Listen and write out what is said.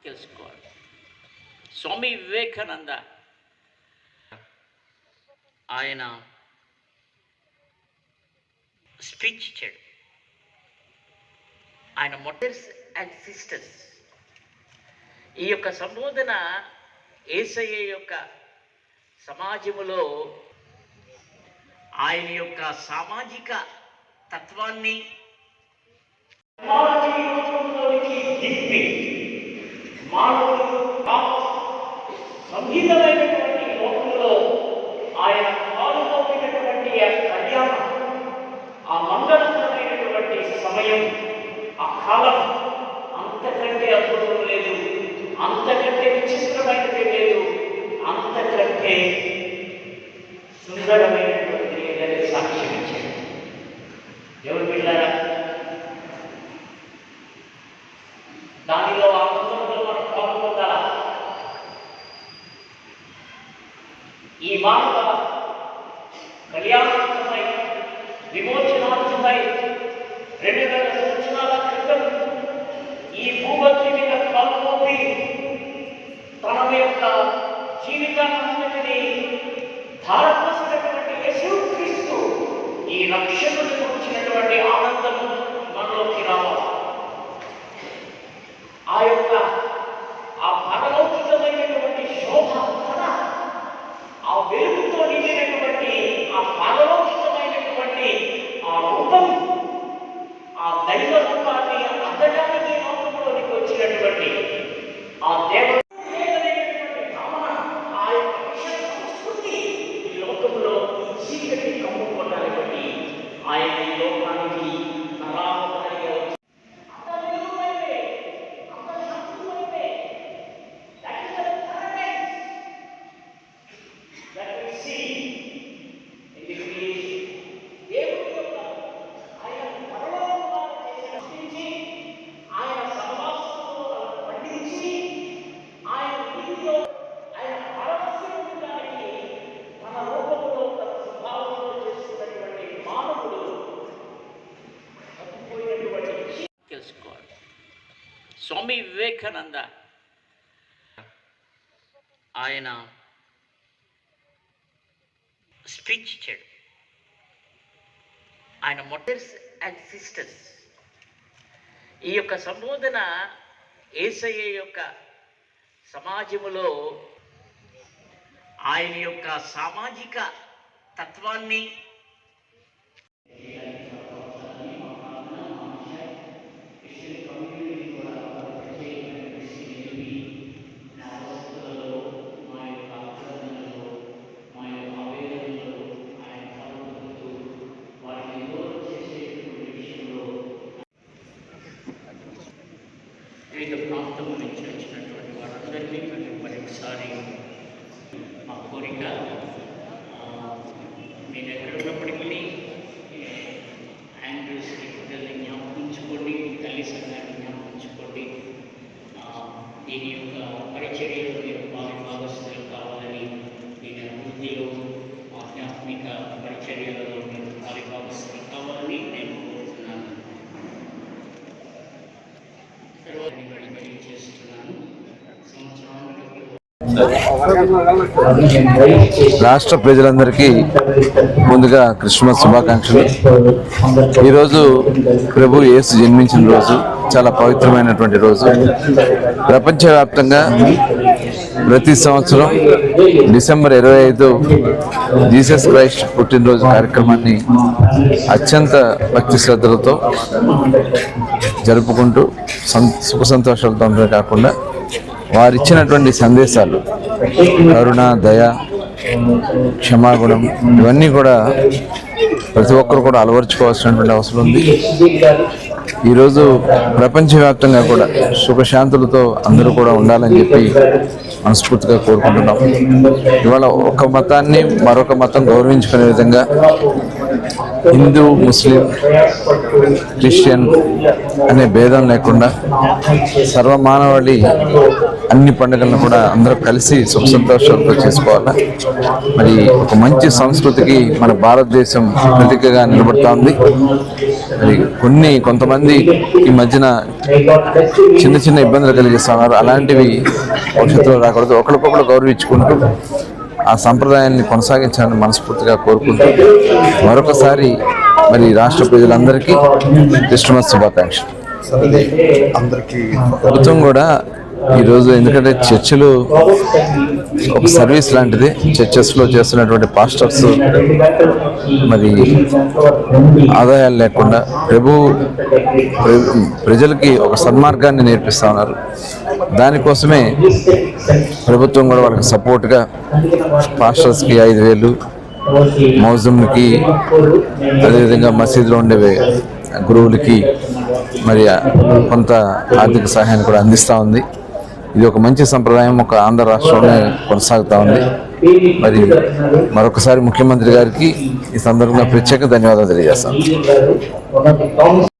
తెలుసుకోవాలి. స్వామి వివేకానంద ఆయన స్పీచ్ ఇచ్చాడు. ఆయన మదర్స్ అండ్ సిస్టర్స్ ఈ యొక్క సంబోధన యేసయ్య యొక్క సమాజములో ఆయన యొక్క సామాజిక తత్వాన్ని దిప్పి మానవుడు సంగీతమైనటువంటి లోకంలో ఆయన పాల్గొనేటటువంటి కళ్యాణం, ఆ మంగళకరమైనటువంటి సమయం, ఆ కాలం అంతకంటే అద్భుతం లేదు, అంతకంటే విచిత్రమైనది లేదు, అంతకంటే సుందరమైనటువంటి లేదని సాక్ష్యం ఇచ్చాడు. ఎవరు పిల్లారా? దానిలో ఆ పుస్తకంలో మనం పాల్గొందాలా? ఈ మానవ కళ్యాణార్థమై, విమోచనార్థమై 2000 సంవత్సరాల క్రితం ఈ భూభక్తి మీద కాలుమోపి తన యొక్క జీవితాన్నంతటిని ధారపోసినటువంటి యేసుక్రీస్తు ఈ రక్షకుడికి వచ్చినటువంటి ఆనందం మనలోకి రావాలి. ఆ యొక్క ఆ పరలౌకికమైనటువంటి శోభ కథ, ఆ వెలుగుతో నిండినటువంటి ఆ పరలౌకికమైనటువంటి ఆ రూపం, ఆ దైవ రూపాన్ని అందడానికి లోకంలోనికి వచ్చినటువంటి ఆ దేవుడు భావన, ఆ యొక్క విషయ సంస్కృతి ఈ లోకంలో చీకటి కమ్ముకోవడానికి ఆయన ఈ లోకానికి నరామకరంగా వచ్చి తెలుసుకోవాలి. స్వామి వివేకానంద ఆయన స్పీచ్ ఇచ్చాడు. ఆయన మదర్స్ అండ్ సిస్టర్స్ ఈ యొక్క సంబోధన యేసయ్య యొక్క సమాజములో ఆయన యొక్క సామాజిక తత్వాన్ని వివిధ ప్రాంతముల నుంచి వచ్చినటువంటి వారందరినీ మరొకసారి మా కోరిక, మీరు ఎక్కడున్నప్పటికీ ఆండ్రూస్ పిల్లల్ని జ్ఞాపకించుకోండి, తల్లి సంఘాన్ని జ్ఞాపకించుకోండి. దీని యొక్క పరిచర్యలో మీరు భాగస్వాములు కావాలని, దీని అభివృద్ధిలో ఆధ్యాత్మిక పరిచర్యలలో మీరు భాగస్వాములు కావాలని నేను కోరుతున్నాను. రాష్ట్ర ప్రజలందరికీ ముందుగా క్రిస్మస్ శుభాకాంక్షలు. ఈరోజు ప్రభు యేసు జన్మించిన రోజు, చాలా పవిత్రమైనటువంటి రోజు. ప్రపంచవ్యాప్తంగా ప్రతి సంవత్సరం డిసెంబర్ 25 జీసస్ క్రైస్ట్ పుట్టినరోజు కార్యక్రమాన్ని అత్యంత భక్తి శ్రద్ధలతో జరుపుకుంటూ సుఖ సంతోషాలతో ఉండడమే కాకుండా వారిచ్చినటువంటి సందేశాలు కరుణ, దయ, క్షమాగుణం ఇవన్నీ కూడా ప్రతి ఒక్కరు కూడా అలవర్చుకోవాల్సినటువంటి అవసరం ఉంది. ఈరోజు ప్రపంచవ్యాప్తంగా కూడా సుఖశాంతులతో అందరూ కూడా ఉండాలని చెప్పి మనస్ఫూర్తిగా కోరుకుంటున్నాం. ఇవాళ ఒక మతాన్ని మరొక మతం గౌరవించుకునే విధంగా హిందూ, ముస్లిం, క్రిస్టియన్ అనే భేదం లేకుండా సర్వమానవాళి అన్ని పండుగలను కూడా అందరూ కలిసి సుఖ సంతోషాలతో చేసుకోవాలా. మరి ఒక మంచి సంస్కృతికి మన భారతదేశం ప్రతీకగా నిలబడతా ఉంది. మరి కొంతమంది ఈ మధ్యన చిన్న చిన్న ఇబ్బందులు కలిగిస్తున్నారు. అలాంటివి భవిష్యత్తులో రాకూడదు. ఒకరికొకరు గౌరవించుకుంటూ ఆ సంప్రదాయాన్ని కొనసాగించాలని మనస్ఫూర్తిగా కోరుకుంటూ మరొకసారి మరి రాష్ట్ర ప్రజలందరికీ క్రిస్మస్ శుభాకాంక్షలు. ప్రభుత్వం కూడా ఈరోజు, ఎందుకంటే చర్చిలు ఒక సర్వీస్ లాంటిది, చర్చెస్లో చేస్తున్నటువంటి పాస్టర్స్ మరి ఆదాయాలు లేకుండా ప్రజలకి ఒక సన్మార్గాన్ని నేర్పిస్తా ఉన్నారు. దానికోసమే ప్రభుత్వం కూడా వాళ్ళకి సపోర్ట్గా పాస్టర్స్కి 5,000, మౌజంకి, అదేవిధంగా మసీదులో ఉండే గురువులకి మరి కొంత ఆర్థిక సహాయాన్ని కూడా అందిస్తూ ఉంది. ఇది ఒక మంచి సంప్రదాయం ఒక ఆంధ్ర రాష్ట్రంలో కొనసాగుతూ ఉంది. మరి మరొకసారి ముఖ్యమంత్రి గారికి ఈ సందర్భంగా ప్రత్యేక ధన్యవాదాలు తెలియజేస్తాను.